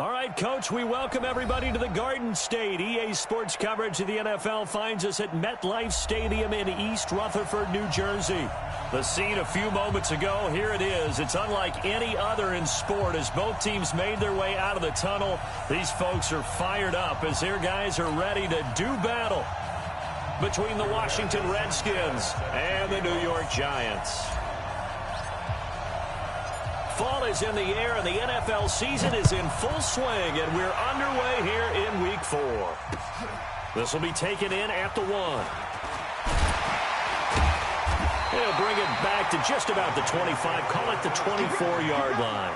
All right, Coach, we welcome everybody to the Garden State. EA Sports coverage of the NFL finds us at MetLife Stadium in East Rutherford, New Jersey. The scene a few moments ago, here it is. It's unlike any other in sport as both teams made their way out of the tunnel. These folks are fired up as their guys are ready to do battle between the Washington Redskins and the New York Giants. Fall is in the air, and the NFL season is in full swing, and we're underway here in Week 4. This will be taken in at the 1. He'll bring it back to just about the 25, call it the 24-yard line.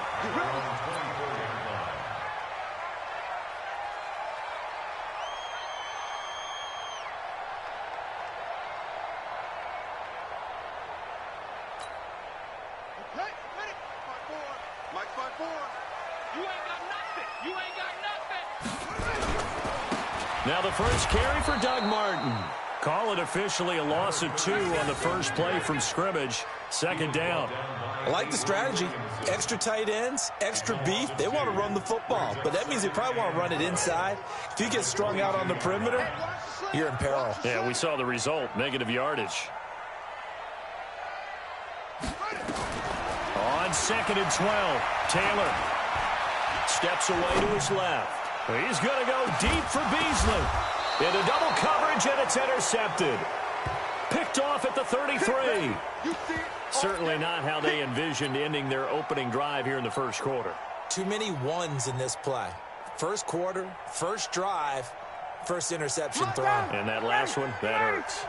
Now the first carry for Doug Martin. Call it officially a loss of 2 on the first play from scrimmage. Second down. I like the strategy. Extra tight ends, extra beef. They want to run the football, but that means they probably want to run it inside. If you get strung out on the perimeter, you're in peril. Yeah, we saw the result, negative yardage. On 2nd and 12, Taylor steps away to his left. He's going to go deep for Beasley. Into double coverage, and it's intercepted. Picked off at the 33. Certainly not how they envisioned ending their opening drive here in the first quarter. Too many ones in this play. First quarter, first drive, first interception thrown. And that last one, that hurts.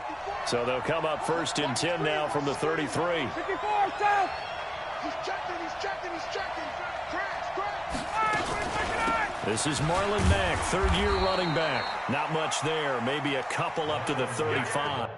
So they'll come up 1st and 10 now from the 33. 54, He's checking. This is Marlon Mack, third-year running back. Not much there, maybe a couple up to the 35.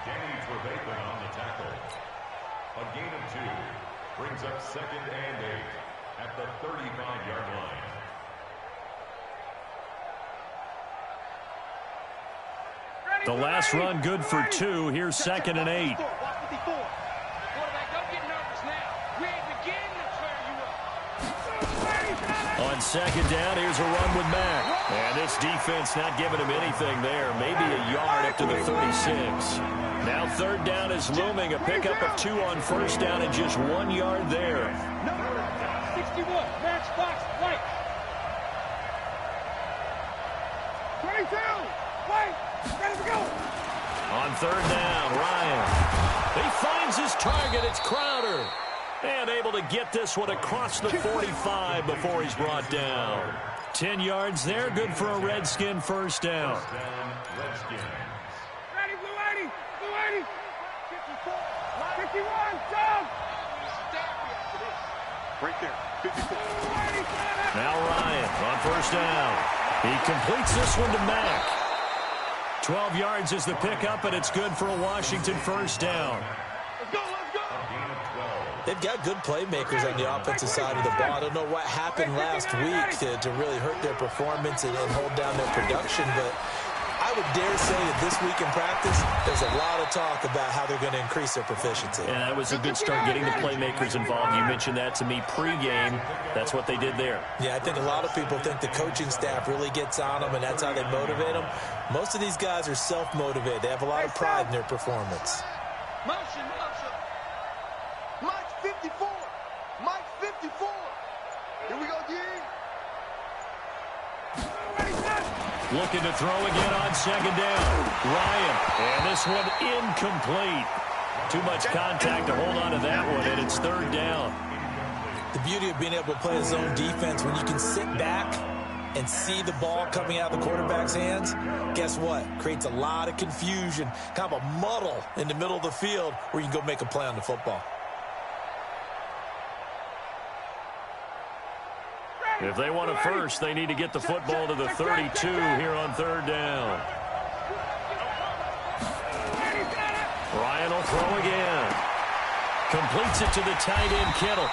Danny Trevathan on the tackle. A gain of 2 brings up 2nd and 8 at the 35-yard line. The last run good for 2. Here's 2nd and 8. On 2nd down, here's a run with Mack. And this defense not giving him anything there. Maybe a yard up to the 36. Now 3rd down is looming. A pickup of 2 on 1st down and just 1 yard there. 61, match box, white. 22, white, ready to go. On 3rd down, Ryan. He finds his target. It's Crowder. And able to get this one across the 45 before he's brought down. 10 yards there, good for a Redskin first down. Ready, blue 80, blue 80. 51, jump. Right there, 54. Now Ryan on 1st down. He completes this one to Mack. 12 yards is the pickup, and it's good for a Washington first down. Let's go, let's go. They've got good playmakers on the offensive side of the ball. I don't know what happened last week to really hurt their performance and hold down their production, but I would dare say that this week in practice, there's a lot of talk about how they're going to increase their proficiency. And that was a good start, getting the playmakers involved. You mentioned that to me pregame. That's what they did there. Yeah, I think a lot of people think the coaching staff really gets on them, and that's how they motivate them. Most of these guys are self-motivated. They have a lot of pride in their performance. Motion, motion. Mike 54. Mike 54. Here we go, D. Looking to throw again on second down. Ryan, and this one incomplete. Too much contact to hold on to that one, and it's third down. The beauty of being able to play a zone defense, when you can sit back and see the ball coming out of the quarterback's hands, guess what? Creates a lot of confusion, kind of a muddle in the middle of the field where you can go make a play on the football. If they want a first, they need to get the football to the 32 here on third down. Ryan will throw again. Completes it to the tight end, Kittle.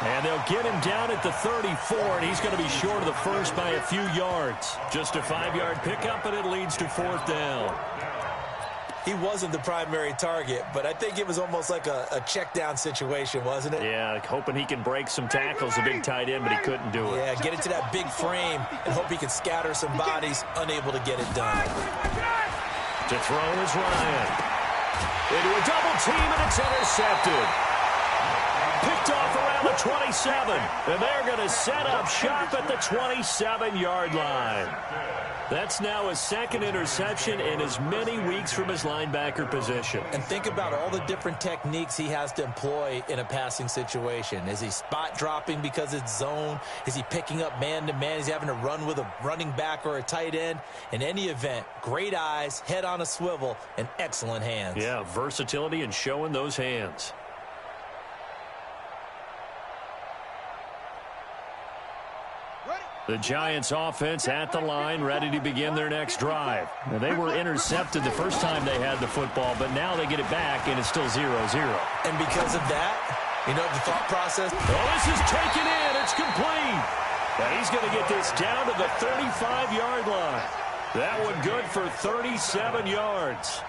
And they'll get him down at the 34, and he's going to be short of the first by a few yards. Just a 5-yard pickup, and it leads to fourth down. He wasn't the primary target, but I think it was almost like a check-down situation, wasn't it? Yeah, hoping he can break some tackles, a big tight end, but he couldn't do it. Yeah, get it to that big frame and hope he can scatter some bodies, unable to get it done. To throw is Ryan. Into a double team, and it's intercepted. Picked off around the 27, and they're going to set up shop at the 27-yard line. That's now his second interception in as many weeks from his linebacker position. And think about all the different techniques he has to employ in a passing situation. Is he spot dropping because it's zone? Is he picking up man-to-man? Is he having to run with a running back or a tight end? In any event, great eyes, head on a swivel, and excellent hands. Yeah, versatility and showing those hands. The Giants offense at the line, ready to begin their next drive. Now, they were intercepted the first time they had the football, but now they get it back, and it's still 0-0. And because of that, you know the thought process? Oh, this is taken in. It's complete. Now he's going to get this down to the 35-yard line. That one good for 37 yards.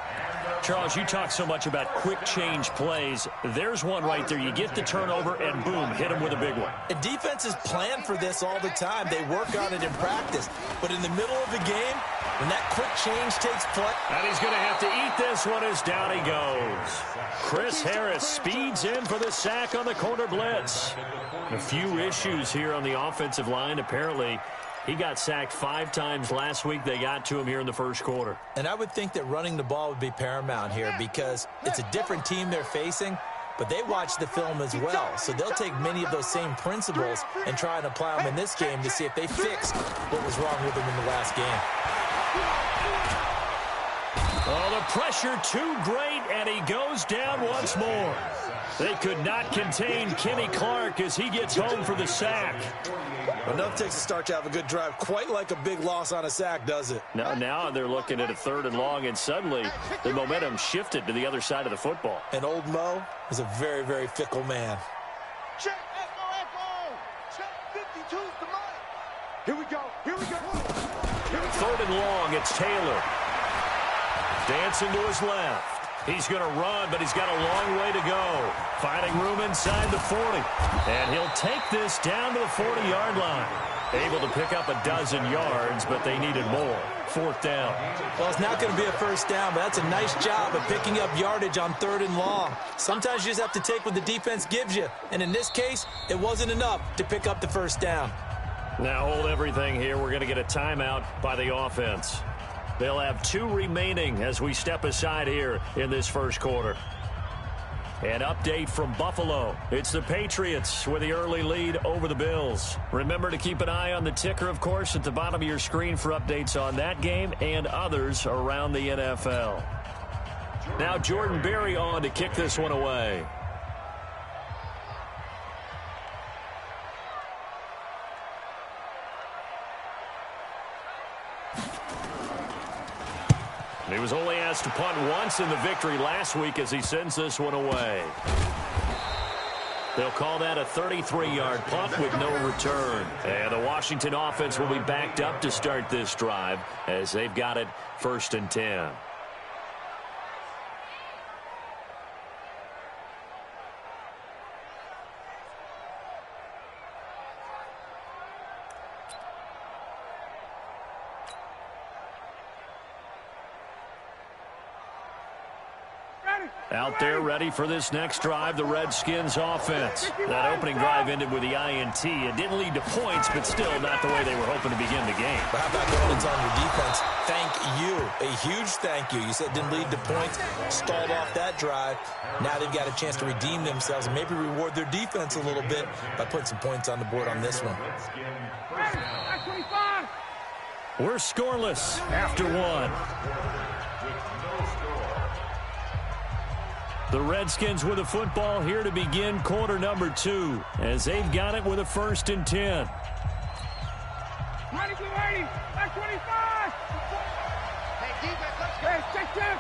Charles, you talk so much about quick change plays. There's one right there. You get the turnover, and boom, hit him with a big one. And defenses plan for this all the time. They work on it in practice. But in the middle of the game, when that quick change takes place. And he's going to have to eat this one as down he goes. Chris Harris speeds in for the sack on the corner blitz. A few issues here on the offensive line. Apparently, he got sacked 5 times last week. They got to him here in the first quarter. And I would think that running the ball would be paramount here because it's a different team they're facing, but they watch the film as well. So they'll take many of those same principles and try and apply them in this game to see if they fix what was wrong with them in the last game. Oh, the pressure too great, and he goes down once more. They could not contain Kenny Clark as he gets home for the sack. Enough takes a start to have a good drive. Quite like a big loss on a sack, does it? Now they're looking at a 3rd and long, and suddenly the momentum shifted to the other side of the football. And old Mo is a very, very fickle man. Check, echo, echo. Check, 52's the Mike. Here we go, here we go. 3rd and long, it's Taylor. Dancing to his left. He's going to run, but he's got a long way to go. Finding room inside the 40. And he'll take this down to the 40-yard line. Able to pick up a dozen yards, but they needed more. 4th down. Well, it's not going to be a first down, but that's a nice job of picking up yardage on 3rd and long. Sometimes you just have to take what the defense gives you. And in this case, it wasn't enough to pick up the first down. Now hold everything here. We're going to get a timeout by the offense. They'll have 2 remaining as we step aside here in this first quarter. An update from Buffalo. It's the Patriots with the early lead over the Bills. Remember to keep an eye on the ticker, of course, at the bottom of your screen for updates on that game and others around the NFL. Now Jordan Berry on to kick this one away. He was only asked to punt once in the victory last week as he sends this one away. They'll call that a 33-yard punt with no return. And the Washington offense will be backed up to start this drive as they've got it 1st and 10. Out there ready for this next drive, the Redskins offense. That opening drive ended with the INT. It didn't lead to points, but still not the way they were hoping to begin the game. But how about going on your defense? Thank you. A huge thank you. You said it didn't lead to points, stalled off that drive. Now they've got a chance to redeem themselves and maybe reward their defense a little bit by putting some points on the board on this one. We're scoreless after one. The Redskins with the football here to begin quarter number 2 as they've got it with a 1st and 10. Ready, get ready. Back 25. Hey, defense, let's go. Hey, check.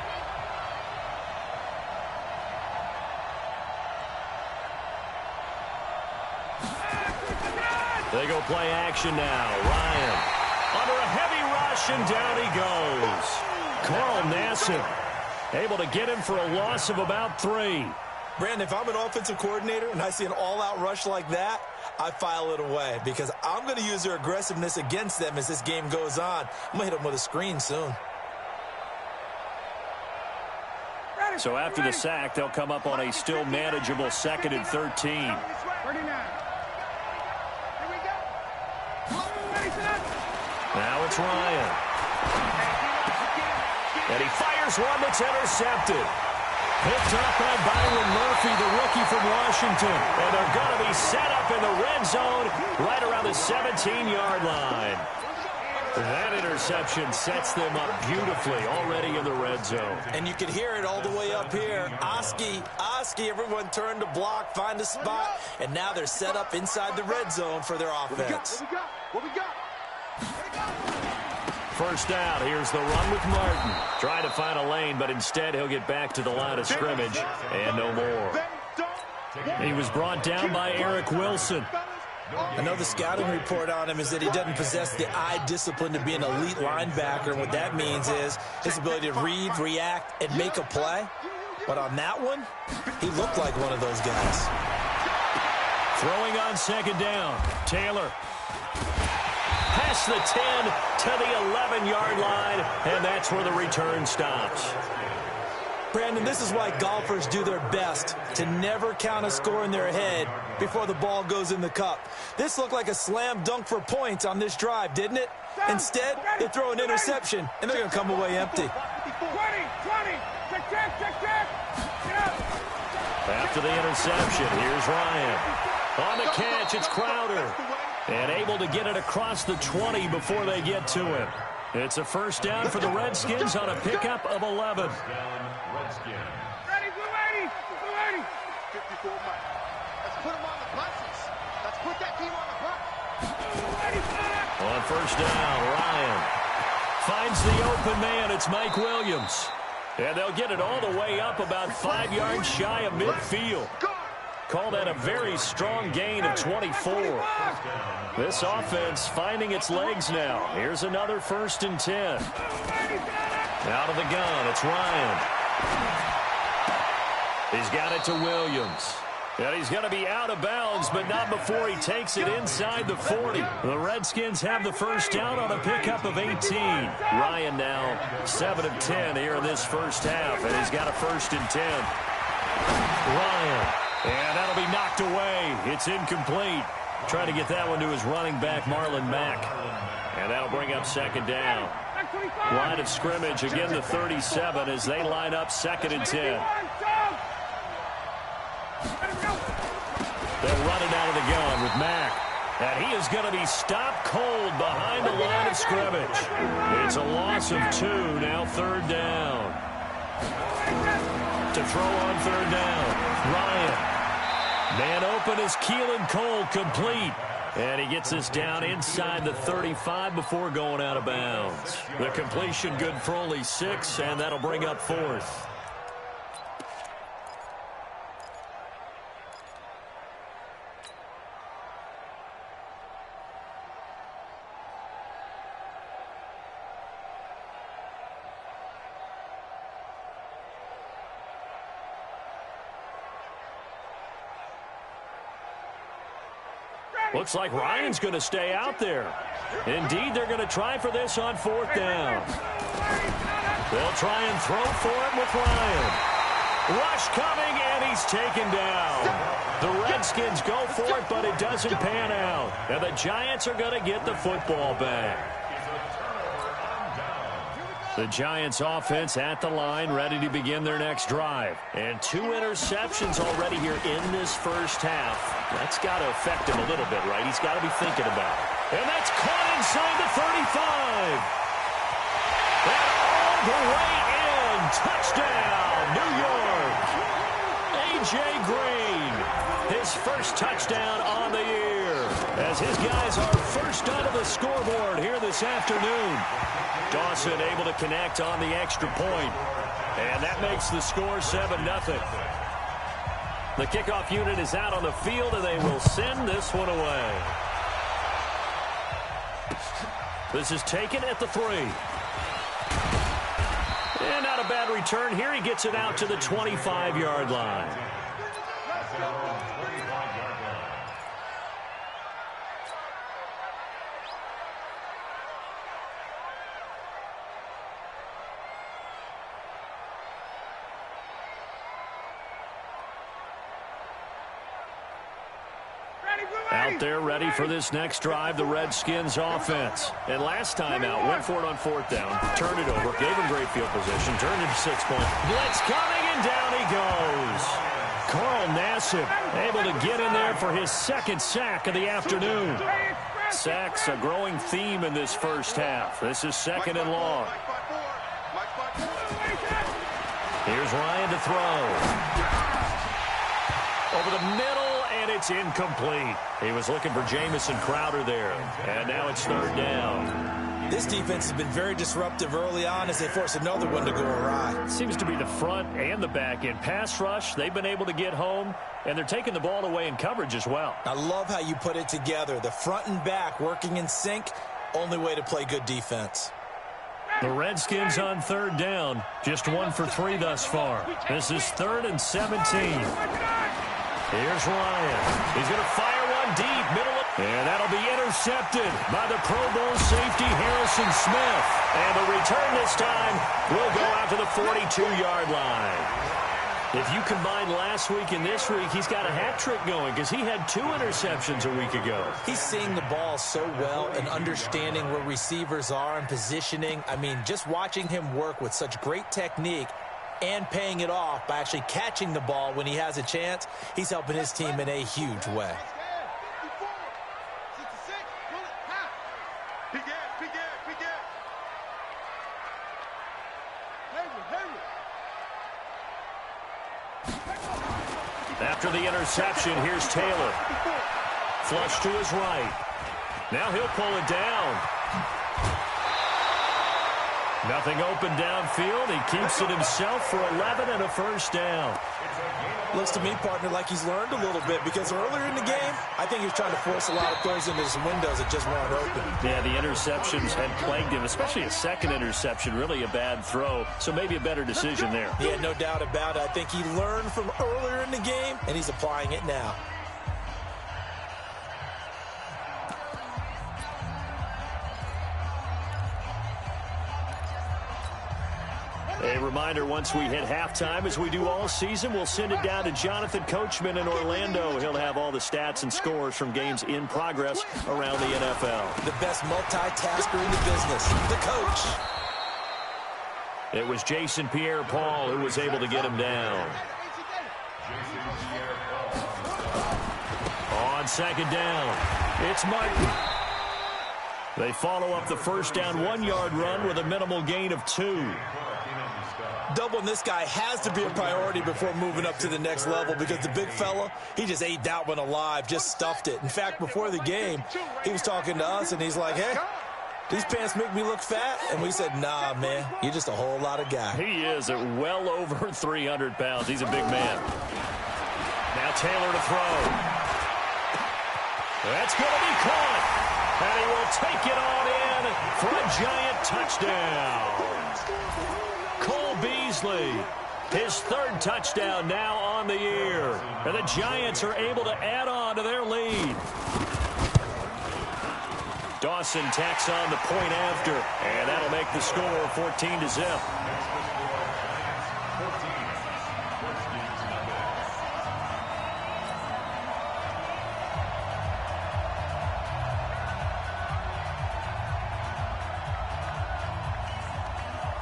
They go play action now. Ryan under a heavy rush, and down he goes. Carl Nassib able to get him for a loss of about 3. Brandon, if I'm an offensive coordinator and I see an all-out rush like that, I file it away because I'm going to use their aggressiveness against them as this game goes on. I'm going to hit them with a screen soon. So after the sack, they'll come up on a still manageable 2nd and 13. 39. Now it's Ryan. And he fires one that's intercepted. Picked up by Byron Murphy, the rookie from Washington. And they're going to be set up in the red zone right around the 17-yard line. That interception sets them up beautifully already in the red zone. And you can hear it all the way up here. Oski, everyone turned to block, find a spot, and now they're set up inside the red zone for their offense. What we got? First down, here's the run with Martin. Trying to find a lane, but instead he'll get back to the line of scrimmage and no more. He was brought down by Eric Wilson. I know the scouting report on him is that he doesn't possess the eye discipline to be an elite linebacker, and what that means is his ability to read, react, and make a play. But on that one, he looked like one of those guys. Throwing on 2nd down, Taylor. Past the 10 to the 11-yard line, and that's where the return stops. Brandon, this is why golfers do their best to never count a score in their head before the ball goes in the cup. This looked like a slam dunk for points on this drive, didn't it? Instead, they throw an interception, and they're going to come away empty. 20. Check. After the interception, here's Ryan. On the catch, it's Crowder. And able to get it across the 20 before they get to him. It's a 1st down for the Redskins on a pickup of 11. Ready, blue 80. 54 miles. Let's put them on the buses. Let's put that team on the bus. On 1st down, Ryan finds the open man. It's Mike Williams. And they'll get it all the way up about 5 yards shy of midfield. Call that a very strong gain of 24. This offense finding its legs now. Here's another 1st and 10. Out of the gun, it's Ryan. He's got it to Williams. And he's going to be out of bounds, but not before he takes it inside the 40. The Redskins have the 1st down on a pickup of 18. Ryan now 7 of 10 here in this 1st half, and he's got a 1st and 10. Ryan. And that'll be knocked away. It's incomplete. Trying to get that one to his running back, Marlon Mack. And that'll bring up 2nd down. Line of scrimmage, again the 37 as they line up 2nd and 10. They'll run it out of the gun with Mack. And he is going to be stopped cold behind the line of scrimmage. It's a loss of 2, now 3rd down. To throw on 3rd down, Ryan. Man open is Keelan Cole, complete. And he gets us down inside the 35 before going out of bounds. The completion good for only 6, and that'll bring up 4th. Looks like Ryan's going to stay out there. Indeed, they're going to try for this on 4th down. They'll try and throw for it with Ryan. Rush coming, and he's taken down. The Redskins go for it, but it doesn't pan out. And the Giants are going to get the football back. The Giants offense at the line, ready to begin their next drive. And 2 interceptions already here in this first half. That's got to affect him a little bit, right? He's got to be thinking about it. And that's caught inside the 35. And all the way in. Touchdown, New York. A.J. Green, his first touchdown on the year. As his guys are first onto the scoreboard here this afternoon. Dawson able to connect on the extra point. And that makes the score 7-0. The kickoff unit is out on the field, and they will send this one away. This is taken at the 3. And not a bad return here. He gets it out to the 25-yard line. Out there ready for this next drive, the Redskins offense. And last time out, went for it on 4th down, turned it over, gave him great field position, turned it to 6-point. Blitz coming, and down he goes. Carl Nassib able to get in there for his 2nd sack of the afternoon. Sacks a growing theme in this first half. This is 2nd and long. Here's Ryan to throw. Over the middle, and it's incomplete. He was looking for Jamison Crowder there, and now it's 3rd down. This defense has been very disruptive early on as they force another one to go awry. Seems to be the front and the back end. Pass rush, they've been able to get home, and they're taking the ball away in coverage as well. I love how you put it together. The front and back working in sync, only way to play good defense. The Redskins on 3rd down, just 1 for 3 thus far. This is 3rd and 17. Here's Ryan. He's going to fire one deep, middle of, and that'll be intercepted by the Pro Bowl safety Harrison Smith. And the return this time will go out to the 42-yard line. If you combine last week and this week, he's got a hat trick going because he had 2 interceptions a week ago. He's seeing the ball so well and understanding where receivers are and positioning. I mean, just watching him work with such great technique and paying it off by actually catching the ball when he has a chance, he's helping his team in a huge way. After the interception, here's Taylor. Flush to his right. Now he'll pull it down. Nothing open downfield. He keeps it himself for 11 and a first down. Looks to me, partner, like he's learned a little bit because earlier in the game, I think he was trying to force a lot of throws into his windows that just weren't open. Yeah, the interceptions had plagued him, especially a second interception, really a bad throw. So maybe a better decision there. Yeah, no doubt about it. I think he learned from earlier in the game, and he's applying it now. A reminder, once we hit halftime, as we do all season, we'll send it down to Jonathan Coachman in Orlando. He'll have all the stats and scores from games in progress around the NFL. The best multitasker in the business, the coach. It was Jason Pierre-Paul who was able to get him down. On 2nd down, it's Martin. They follow up the first down 1-yard run with a minimal gain of 2. doubling this guy has to be a priority before moving up to the next level, because the big fella, he just ate that one alive, just stuffed it. In fact, before the game, he was talking to us, and he's like, hey, these pants make me look fat. And we said, nah, man, you're just a whole lot of guy. He is at well over 300 pounds. He's a big man. Now Taylor to throw. That's going to be caught. And he will take it on in for a Giant touchdown. Cole Beasley, his third touchdown now on the year. And the Giants are able to add on to their lead. Dawson tacks on the point after, and that'll make the score 14-0.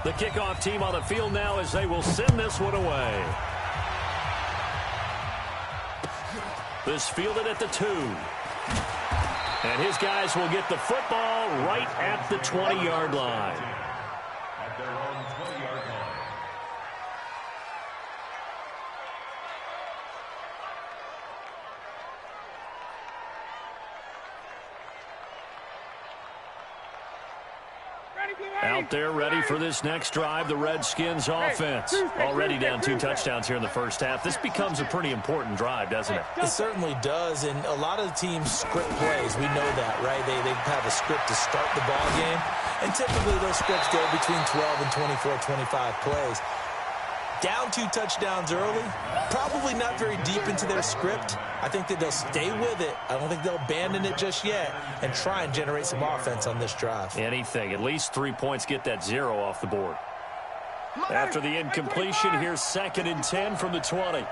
The kickoff team on the field now as they will send this one away. This fielded at the 2. And his guys will get the football right at the 20-yard line. At their own 20-yard line. Out there ready for this next drive, the Redskins offense. Already down 2 touchdowns here in the first half. This becomes a pretty important drive, doesn't it? It certainly does, and a lot of the teams script plays. We know that, right? They have a script to start the ball game, and typically those scripts go between 12 and 24, 25 plays. Down 2 touchdowns early, probably not very deep into their script. I think that they'll stay with it. I don't think they'll abandon it just yet and try and generate some offense on this drive. Anything. At least 3 points, get that 0 off the board. After the incompletion, here's 2nd and 10 from the 20.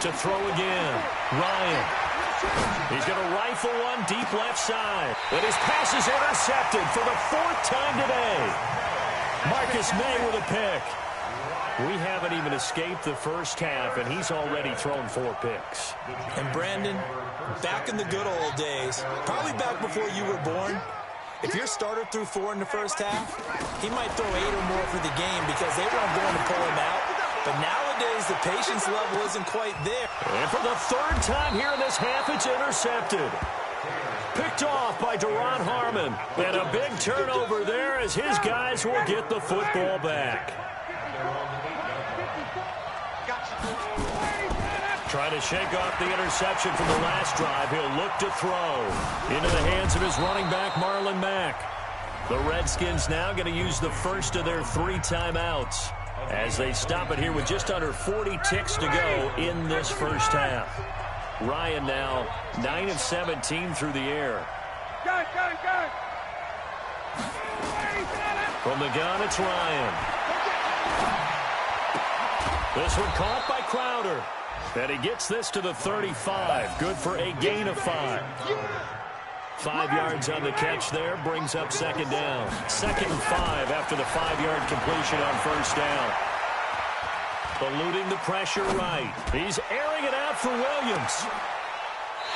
To throw again, Ryan. He's going to rifle one deep left side. And his pass is intercepted for the 4th time today. Marcus May with a pick. We haven't even escaped the first half, and he's already thrown 4 picks. And Brandon, back in the good old days, probably back before you were born, if your starter threw 4 in the first half, he might throw 8 or more for the game because they weren't going to pull him out. But nowadays, the patience level isn't quite there. And for the 3rd time here in this half, it's intercepted. Picked off by Deron Harmon. And a big turnover there as his guys will get the football back. Trying to shake off the interception from the last drive. He'll look to throw into the hands of his running back, Marlon Mack. The Redskins now going to use the first of their 3 timeouts as they stop it here with just under 40 ticks to go in this first half. Ryan now 9 of 17 through the air. From the gun, it's Ryan. This one caught by Crowder. And he gets this to the 35. Good for a gain of 5. 5 yards on the catch there, brings up 2nd down. 2nd and 5 after the 5-yard completion on 1st down. Eluding the pressure right. He's airing it out for Williams.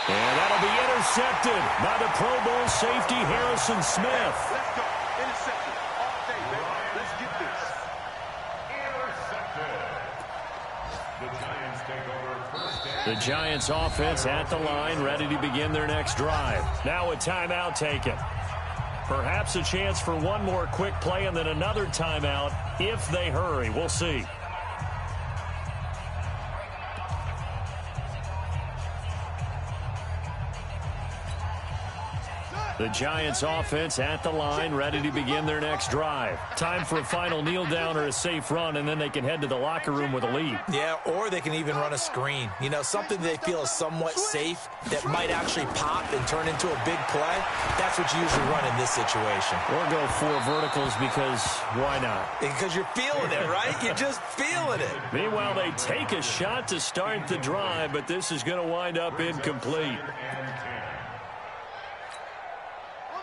And that'll be intercepted by the Pro Bowl safety, Harrison Smith. Let's go. Intercepted all day, baby. Let's get this. Intercepted. The Giants take over 1st down. The Giants offense at the line, ready to begin their next drive. Now a timeout taken. Perhaps a chance for one more quick play and then another timeout if they hurry. We'll see. The Giants offense at the line, ready to begin their next drive. Time for a final kneel down or a safe run, and then they can head to the locker room with a lead. Yeah, or they can even run a screen. You know, something they feel is somewhat safe that might actually pop and turn into a big play. That's what you usually run in this situation. Or go 4 verticals because why not? Because you're feeling it, right? You're just feeling it. Meanwhile, they take a shot to start the drive, but this is going to wind up incomplete.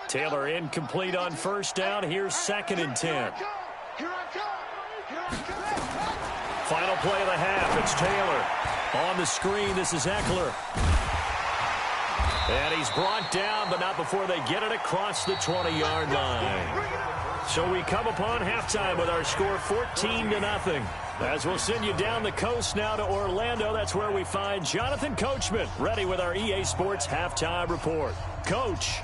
Taylor incomplete on 1st down. Here's 2nd and 10. Here I come. Here I come. Final play of the half. It's Taylor. On the screen, this is Eckler. And he's brought down, but not before they get it across the 20-yard line. So we come upon halftime with our score 14-0. As we'll send you down the coast now to Orlando, that's where we find Jonathan Coachman, ready with our EA Sports halftime report. Coach.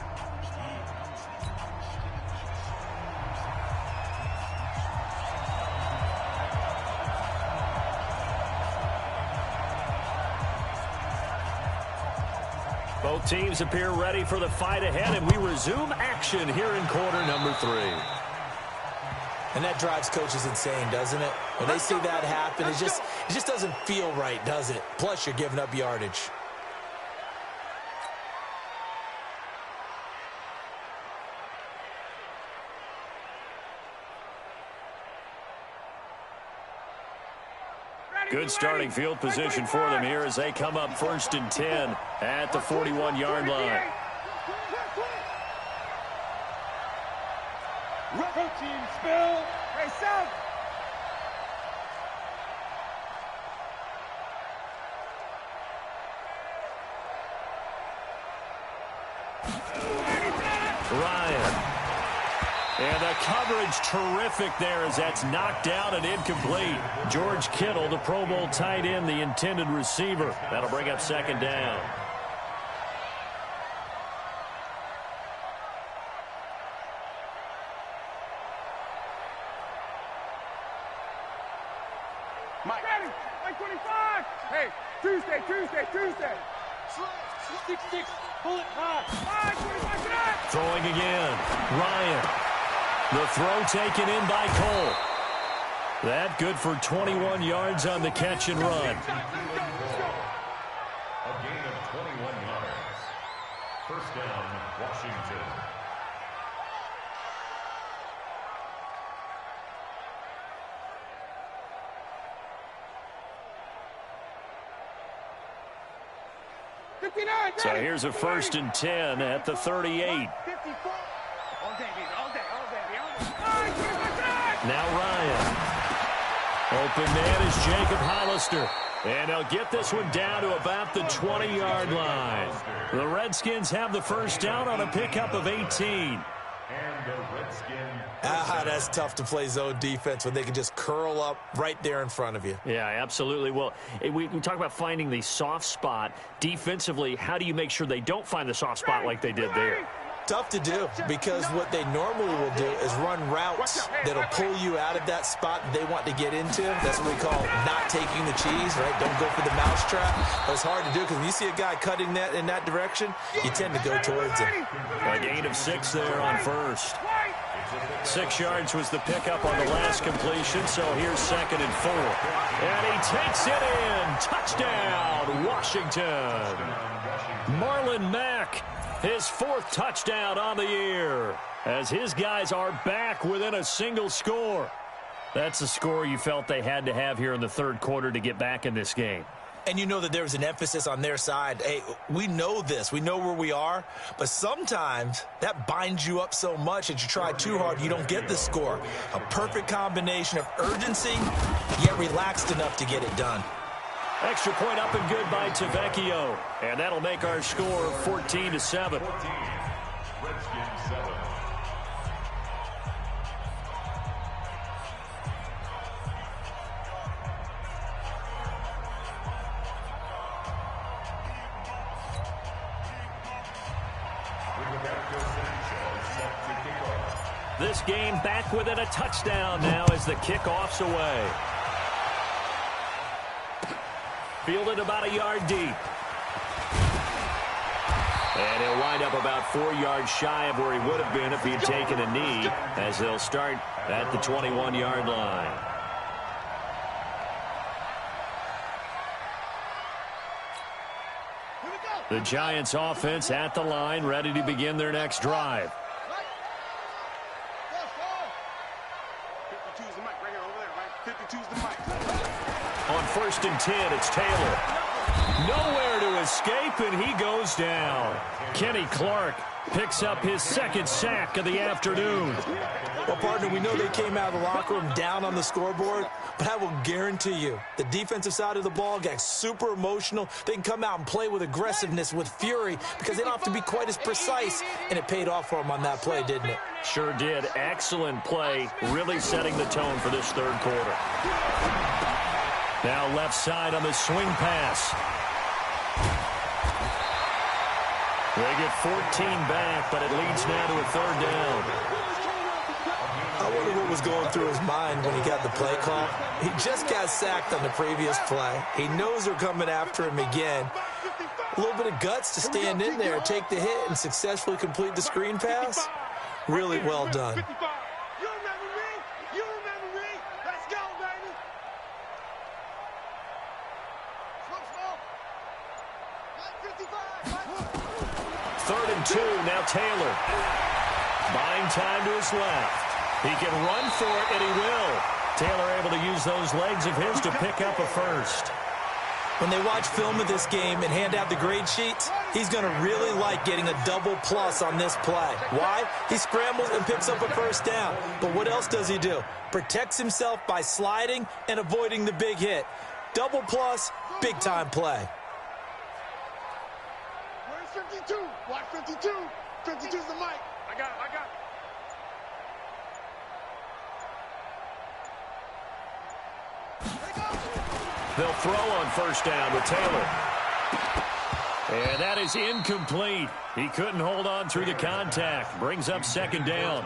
Both teams appear ready for the fight ahead, and we resume action here in quarter number 3. And that drives coaches insane, doesn't it? When they see that happen, it just doesn't feel right, does it? Plus, you're giving up yardage. Good starting field position for them here as they come up 1st and 10 at the 41-yard line. Rebel team, spill. Hey, south. Ryan. And the coverage terrific there as that's knocked down and incomplete. George Kittle, the Pro Bowl tight end, the intended receiver. That'll bring up 2nd down. Mike. Ready. Mike 25. Hey, Tuesday. 6-6. Bullet hot. 5-25 tonight. Throwing again. Ryan. The throw taken in by Cole. That good for 21 yards on the catch and run. A gain of 21 yards. 1st down, Washington. So here's a 1st and 10 at the 38. 54. All day, baby. All day. Now Ryan. Open man is Jacob Hollister. And they'll get this one down to about the 20-yard line. The Redskins have the 1st down on a pickup of 18. That's tough to play zone defense when they can just curl up right there in front of you. Yeah, absolutely. Well, we talk about finding the soft spot. Defensively, how do you make sure they don't find the soft spot like they did there? Tough to do, because what they normally will do is run routes that'll pull you out of that spot they want to get into. That's what we call not taking the cheese, right? Don't go for the mousetrap. But it's hard to do because when you see a guy cutting that in that direction, you tend to go towards him. A gain of 6 there on 1st. 6 yards was the pickup on the last completion, so here's 2nd and 4. And he takes it in. Touchdown, Washington. Marlon Mack, his 4th touchdown on the year, as his guys are back within a single score. That's the score you felt they had to have here in the 3rd quarter to get back in this game. And you know that there was an emphasis on their side. Hey, we know this. We know where we are. But sometimes that binds you up so much that you try too hard, you don't get the score. A perfect combination of urgency, yet relaxed enough to get it done. Extra point up and good by Tavecchio. And that'll make our score 14-7. 14, Redskins 7. This game back within a touchdown now as the kickoff's away. Fielded about a yard deep. And he'll wind up about 4 yards shy of where he would have been if he'd taken a knee, as they'll start at the 21-yard line. The Giants offense at the line, ready to begin their next drive. On 1st and 10, it's Taylor. Nowhere to escape, and he goes down. Kenny Clark picks up his second sack of the afternoon. Well, partner, we know they came out of the locker room down on the scoreboard, but I will guarantee you the defensive side of the ball got super emotional. They can come out and play with aggressiveness, with fury, because they don't have to be quite as precise, and it paid off for them on that play, didn't it? Sure did. Excellent play, really setting the tone for this third quarter. Now left side on the swing pass. They get 14 back, but it leads now to a third down. I wonder what was going through his mind when he got the play call. He just got sacked on the previous play. He knows they're coming after him again. A little bit of guts to stand in there, take the hit, and successfully complete the screen pass. Really well done. You remember me? You remember me? Let's go, baby. Slow. 55. 3rd and 2, now Taylor. Buying time to his left. He can run for it, and he will. Taylor able to use those legs of his to pick up a first. When they watch film of this game and hand out the grade sheets, he's going to really like getting a double plus on this play. Why? He scrambles and picks up a first down. But what else does he do? Protects himself by sliding and avoiding the big hit. Double plus, big-time play. Where's 52? Watch 52. 52's the mic. I got it. They'll throw on first down with Taylor. And that is incomplete. He couldn't hold on through the contact. Brings up second down.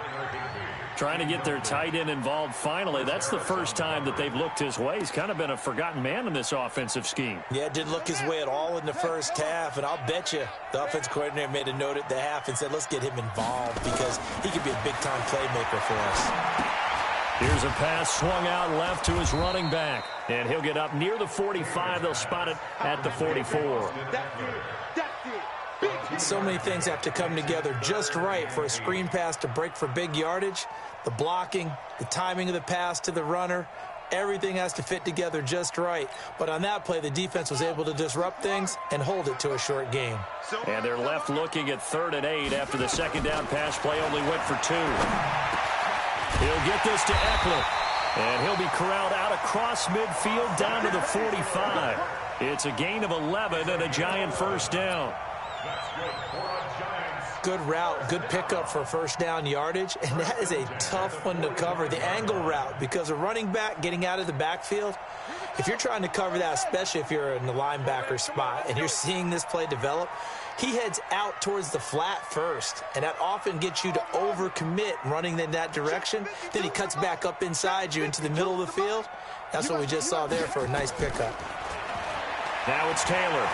Trying to get their tight end involved finally. That's the first time that they've looked his way. He's kind of been a forgotten man in this offensive scheme. Yeah, didn't look his way at all in the first half. And I'll bet you the offensive coordinator made a note at the half and said, let's get him involved because he could be a big-time playmaker for us. Here's a pass swung out left to his running back. And he'll get up near the 45. They'll spot it at the 44. So many things have to come together just right for a screen pass to break for big yardage. The blocking, the timing of the pass to the runner, everything has to fit together just right. But on that play, the defense was able to disrupt things and hold it to a short game. And they're left looking at 3rd and 8 after the second down pass play only went for 2. He'll get this to Eckler. And he'll be corralled out across midfield down to the 45. It's a gain of 11 and a Giant first down. Good route, good pickup for first down yardage, and that is a tough one to cover, the angle route, because a running back getting out of the backfield, if you're trying to cover that, especially if you're in the linebacker spot and you're seeing this play develop, he heads out towards the flat first, and that often gets you to overcommit running in that direction. Then he cuts back up inside you into the middle of the field. That's what we just saw there for a nice pickup. Now it's Taylor.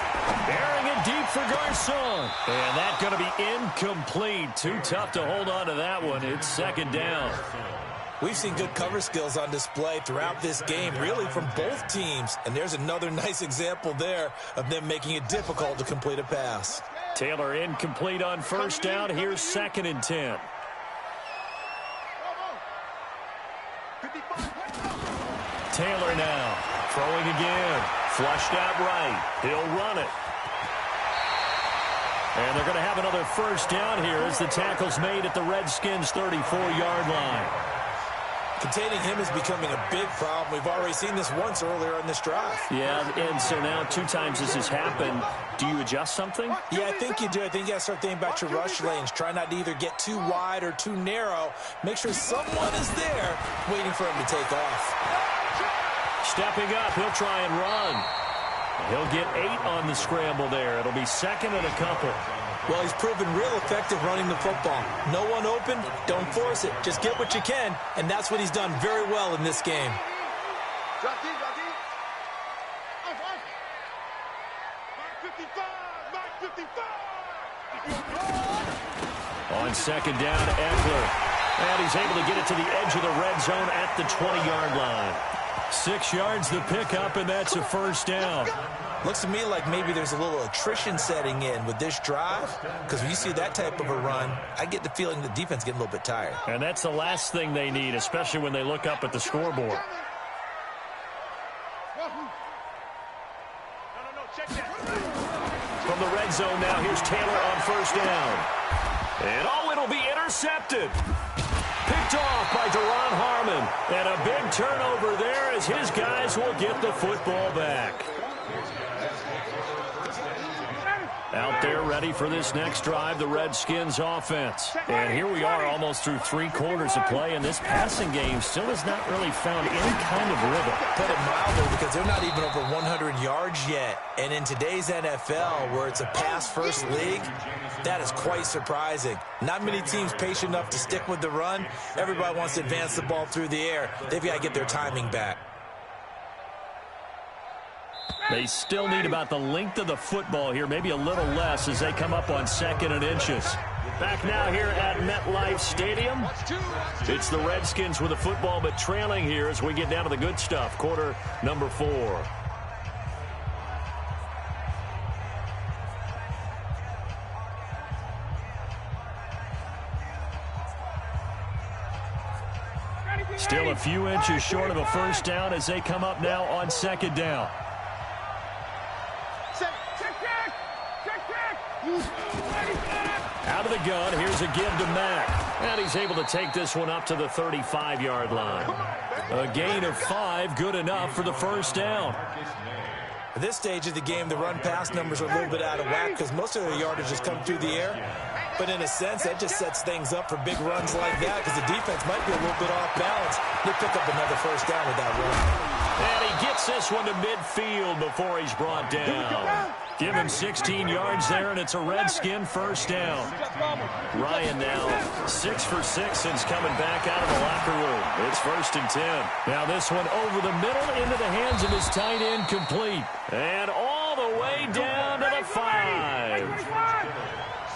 Bearing it deep for Garcon. And that's going to be incomplete. Too tough to hold on to that one. It's second down. We've seen good cover skills on display throughout this game, really from both teams. And there's another nice example there of them making it difficult to complete a pass. Taylor incomplete on first down. Here's 2nd and 10. Taylor now throwing again. Flushed out right. He'll run it. And they're going to have another first down here as the tackle's made at the Redskins' 34-yard line. Containing him is becoming a big problem. We've already seen this once earlier in this drive. Yeah, and so now 2 times this has happened. Do you adjust something? Yeah, I think you do. I think you got to start thinking about your rush lanes. Try not to either get too wide or too narrow. Make sure someone is there waiting for him to take off. Stepping up, he'll try and run. He'll get 8 on the scramble there. It'll be 2nd and a couple. Well, he's proven real effective running the football. No one open, don't force it. Just get what you can, and that's what he's done very well in this game. Drop in. 55. On second down, Eckler. And he's able to get it to the edge of the red zone at the 20-yard line. 6 yards the pickup, and that's a first down. Looks to me like maybe there's a little attrition setting in with this drive, because when you see that type of a run, I get the feeling the defense getting a little bit tired. And that's the last thing they need, especially when they look up at the scoreboard. No, check that. end zone now. Here's Taylor on first down. And it'll be intercepted. Picked off by Deron Harmon. And a big turnover there as his guys will get the football back. Out there ready for this next drive, the Redskins offense. And here we are almost through 3 quarters of play, and this passing game still has not really found any kind of rhythm. Put it mildly, because they're not even over 100 yards yet. And in today's NFL, where it's a pass-first league, that is quite surprising. Not many teams patient enough to stick with the run. Everybody wants to advance the ball through the air. They've got to get their timing back. They still need about the length of the football here, maybe a little less as they come up on 2nd and inches. Back now here at MetLife Stadium. It's the Redskins with the football, but trailing here as we get down to the good stuff. Quarter number 4. Still a few inches short of a first down as they come up now on 2nd down. Out of the gun, here's a give to Mack. And he's able to take this one up to the 35-yard line. A gain of 5, good enough for the first down. At this stage of the game, the run-pass numbers are a little bit out of whack because most of their yardage has come through the air. But in a sense, that just sets things up for big runs like that because the defense might be a little bit off balance. They pick up another first down with that run. And he gets this one to midfield before he's brought down. Give him 16 yards there, and it's a Redskin first down. Ryan now 6 for 6 since coming back out of the locker room. It's 1st and 10. Now this one over the middle into the hands of his tight end, complete. And all the way down to the 5.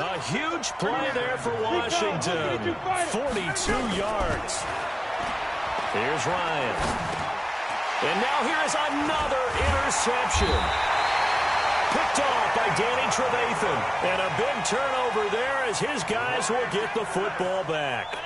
A huge play there for Washington. 42 yards. Here's Ryan. And now here's another interception. Picked off by Danny Trevathan. And a big turnover there as his guys will get the football back.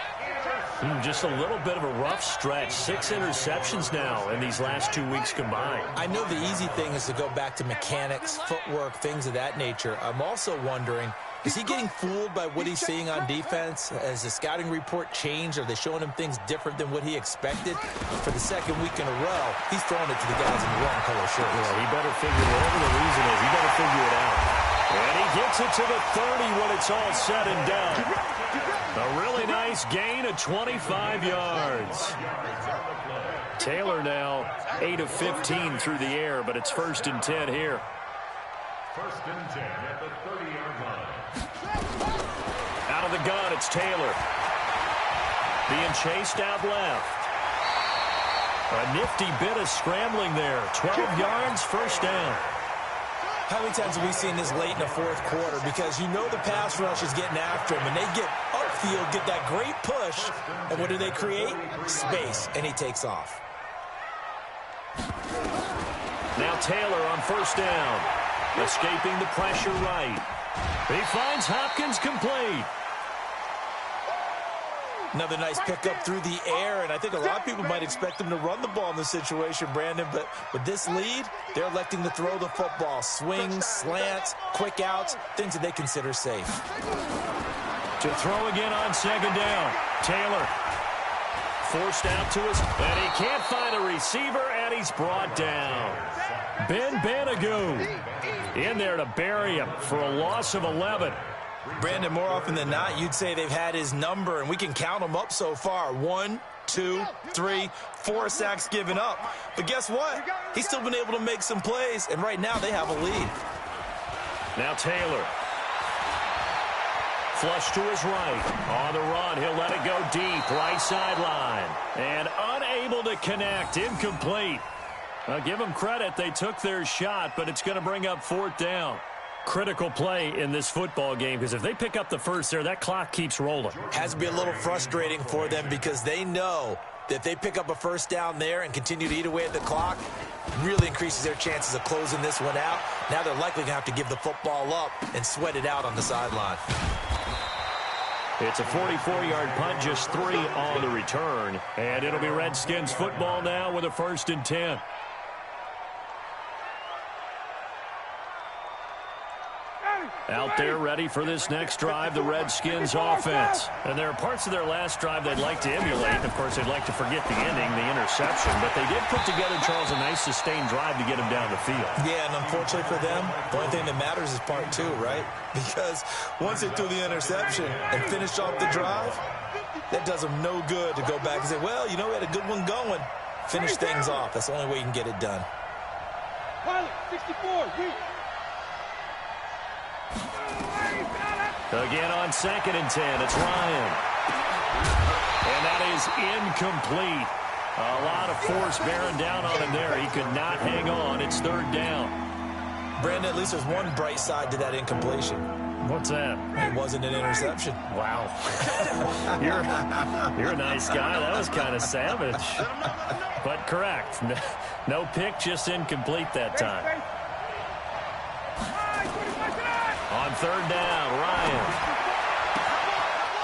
Just a little bit of a rough stretch. 6 interceptions now in these last 2 weeks combined. I know the easy thing is to go back to mechanics, footwork, things of that nature. I'm also wondering, is he getting fooled by what he's seeing on defense? Has the scouting report changed? Are they showing him things different than what he expected? For the 2nd week in a row, he's throwing it to the guys in the wrong color shirts. Yeah, he better figure, whatever the reason is, he better figure it out. And he gets it to the 30 when it's all said and done. A really nice gain of 25 yards. Taylor now 8 of 15 through the air, but it's 1st and 10 here. 1st and 10 at the 30-yard line. Out of the gun, it's Taylor. Being chased out left. A nifty bit of scrambling there. 12 yards, first down. How many times have we seen this late in the 4th quarter? Because you know the pass rush is getting after him, and they get upfield, get that great push, and what do they create? Space, and he takes off. Now Taylor on first down. Escaping the pressure right. He finds Hopkins complete. Another nice pickup through the air, and I think a lot of people might expect them to run the ball in this situation, Brandon, but with this lead, they're electing to throw the football. Swings, slants, quick outs, things that they consider safe. To throw again on 2nd down. Taylor forced out to his, and he can't find a receiver, and he's brought down. Ben Banagoo in there to bury him for a loss of 11. Brandon, more often than not, you'd say they've had his number, and we can count them up so far. 1, 2, 3, 4 sacks given up. But guess what? He's still been able to make some plays, and right now they have a lead. Now Taylor. Flush to his right. On the run, he'll let it go deep. Right sideline. And unable to connect. Incomplete. I'll give them credit. They took their shot, but it's going to bring up 4th down. Critical play in this football game because if they pick up the first there, that clock keeps rolling. Has to be a little frustrating for them because they know that if they pick up a first down there and continue to eat away at the clock, it really increases their chances of closing this one out. Now they're likely going to have to give the football up and sweat it out on the sideline. It's a 44-yard punt, just 3 on the return. And it'll be Redskins football now with a 1st and 10. Out there ready for this next drive, the Redskins offense. And there are parts of their last drive they'd like to emulate. Of course, they'd like to forget the ending, the interception. But they did put together, Charles, a nice sustained drive to get him down the field. Yeah, and unfortunately for them, the only thing that matters is part two, right? Because once they threw the interception and finished off the drive, that does them no good to go back and say, well, you know, we had a good one going. Finish things off. That's the only way you can get it done. Pilot, 64, weak. Again on 2nd and 10, it's Ryan. And that is incomplete. A lot of force bearing down on him there. He could not hang on. It's 3rd down. Brandon, at least there's one bright side to that incompletion. What's that? It wasn't an interception. Wow. You're a nice guy. That was kind of savage. But correct. No pick, just incomplete that time. On 3rd down, Ryan.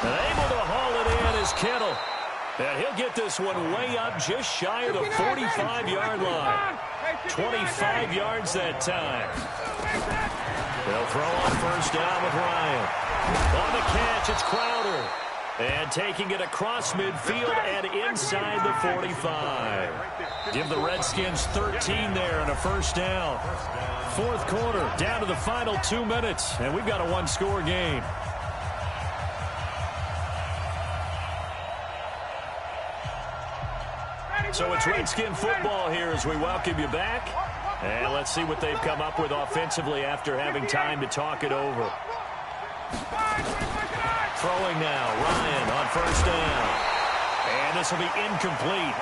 And able to haul it in is Kittle. And he'll get this one way up just shy of the 45-yard line. 25 yards that time. They'll throw on 1st down with Ryan. On the catch, it's Crowder. And taking it across midfield and inside the 45. Give the Redskins 13 there and a 1st down. 4th quarter, down to the final 2 minutes, and we've got a one-score game. So it's Redskin football here as we welcome you back. And let's see what they've come up with offensively after having time to talk it over. Throwing now, Ryan on 1st down. And this will be incomplete.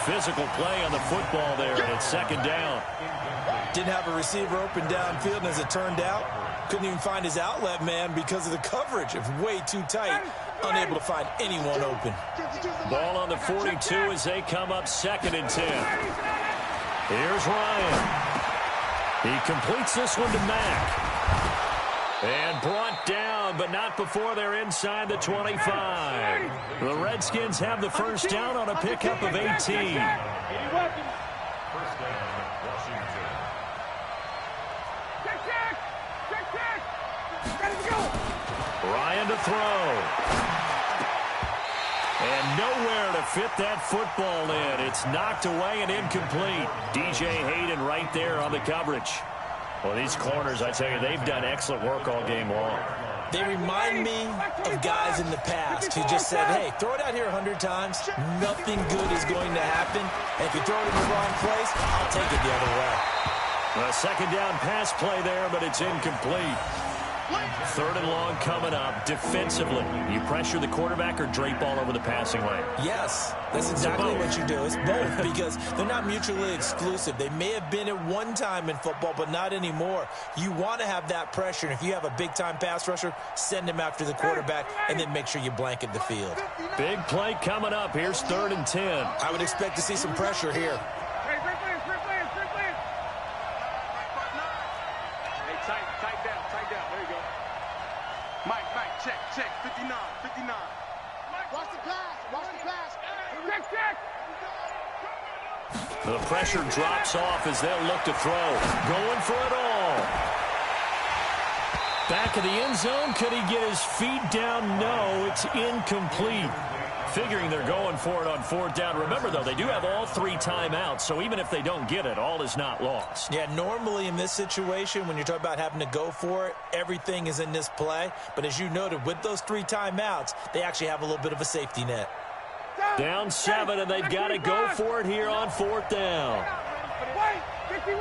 Physical play on the football there, and it's 2nd down. Didn't have a receiver open downfield, and as it turned out, couldn't even find his outlet man because of the coverage. It was way too tight, unable to find anyone open. Ball on the 42 as they come up 2nd and 10. Here's Ryan. He completes this one to Mack. And brought down, but not before they're inside the 25. The Redskins have the 1st down on a pickup of 18. Ryan to throw. And nowhere to fit that football in. It's knocked away and incomplete. DJ Hayden right there on the coverage. Well, these corners, I tell you, they've done excellent work all game long. They remind me of guys in the past who just said, hey, throw it out here 100 times. Nothing good is going to happen. And if you throw it in the wrong place, I'll take it the other way. A 2nd down pass play there, but it's incomplete. 3rd and long coming up. Defensively, you pressure the quarterback or drape all over the passing lane? Yes, that's exactly what you do. It's both because they're not mutually exclusive. They may have been at one time in football, but not anymore. You want to have that pressure, and if you have a big-time pass rusher, send him after the quarterback, and then make sure you blanket the field. Big play coming up. Here's 3rd and 10. I would expect to see some pressure here. Hey, tight down. There you go. Mike, check, 59. Watch the pass. Check. The pressure drops off as they'll look to throw. Going for it all. Back of the end zone. Could he get his feet down? No, it's incomplete. Figuring they're going for it on 4th down. Remember, though, they do have all 3 timeouts, so even if they don't get it, all is not lost. Yeah, normally in this situation, when you're talking about having to go for it, everything is in this play. But as you noted, with those 3 timeouts, they actually have a little bit of a safety net. Down 7, and they've got to go for it here on 4th down. 51,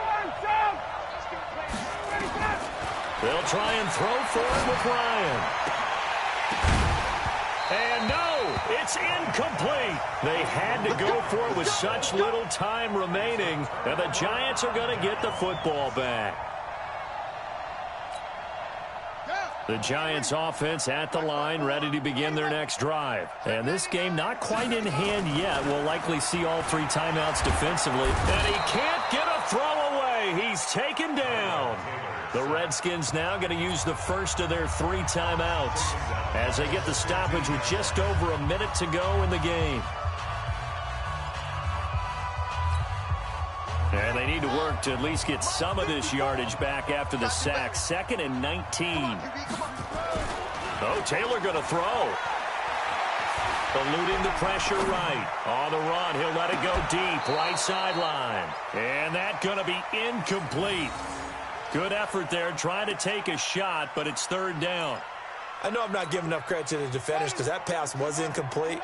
They'll try and throw for it with Ryan. And no, it's incomplete. They had to go for it with such little time remaining, and the Giants are going to get the football back. The Giants offense at the line, ready to begin their next drive. And this game not quite in hand yet. We'll likely see all 3 timeouts defensively. And he can't get a throw away. He's taken down. The Redskins now going to use the first of their 3 timeouts as they get the stoppage with just over a minute to go in the game. And they need to work work to at least get some of this yardage back after the sack. 2nd and 19. Oh, Taylor going to throw. Eluding the pressure right. On the run, he'll let it go deep. Right sideline. And that going to be incomplete. Good effort there, trying to take a shot, but it's 3rd down. I know I'm not giving enough credit to the defenders because that pass was incomplete.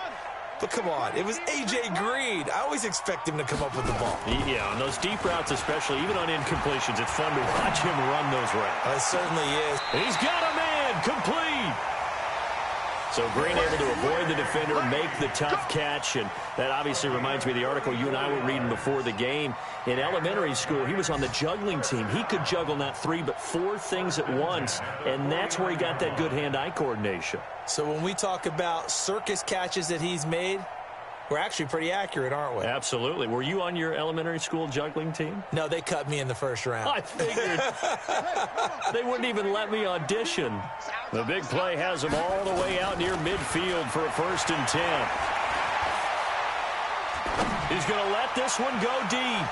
But come on, it was A.J. Green. I always expect him to come up with the ball. Yeah, on those deep routes especially, even on incompletions, it's fun to watch him run those routes. It certainly is. He's got a man, complete. So Green able to avoid the defender, make the tough catch, and that obviously reminds me of the article you and I were reading before the game. In elementary school, he was on the juggling team. He could juggle not 3 but 4 things at once, and that's where he got that good hand-eye coordination. So when we talk about circus catches that he's made, we're actually pretty accurate, aren't we? Absolutely. Were you on your elementary school juggling team? No, they cut me in the 1st round. I figured. They wouldn't even let me audition. The big play has him all the way out near midfield for a 1st and 10. He's going to let this one go deep.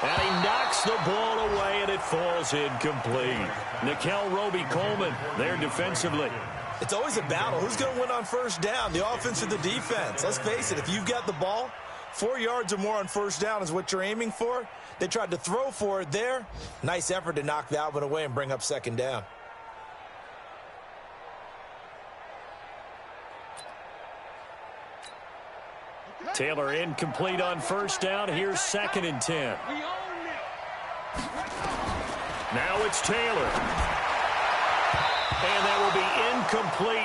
And he knocks the ball away, and it falls incomplete. Nikel Roby-Coleman there defensively. It's always a battle. Who's going to win on 1st down, the offense or the defense? Let's face it, if you've got the ball, 4 yards or more on 1st down is what you're aiming for. They tried to throw for it there. Nice effort to knock that one away and bring up 2nd down. Taylor incomplete on 1st down. Here's 2nd and 10. Now it's Taylor. And that will be incomplete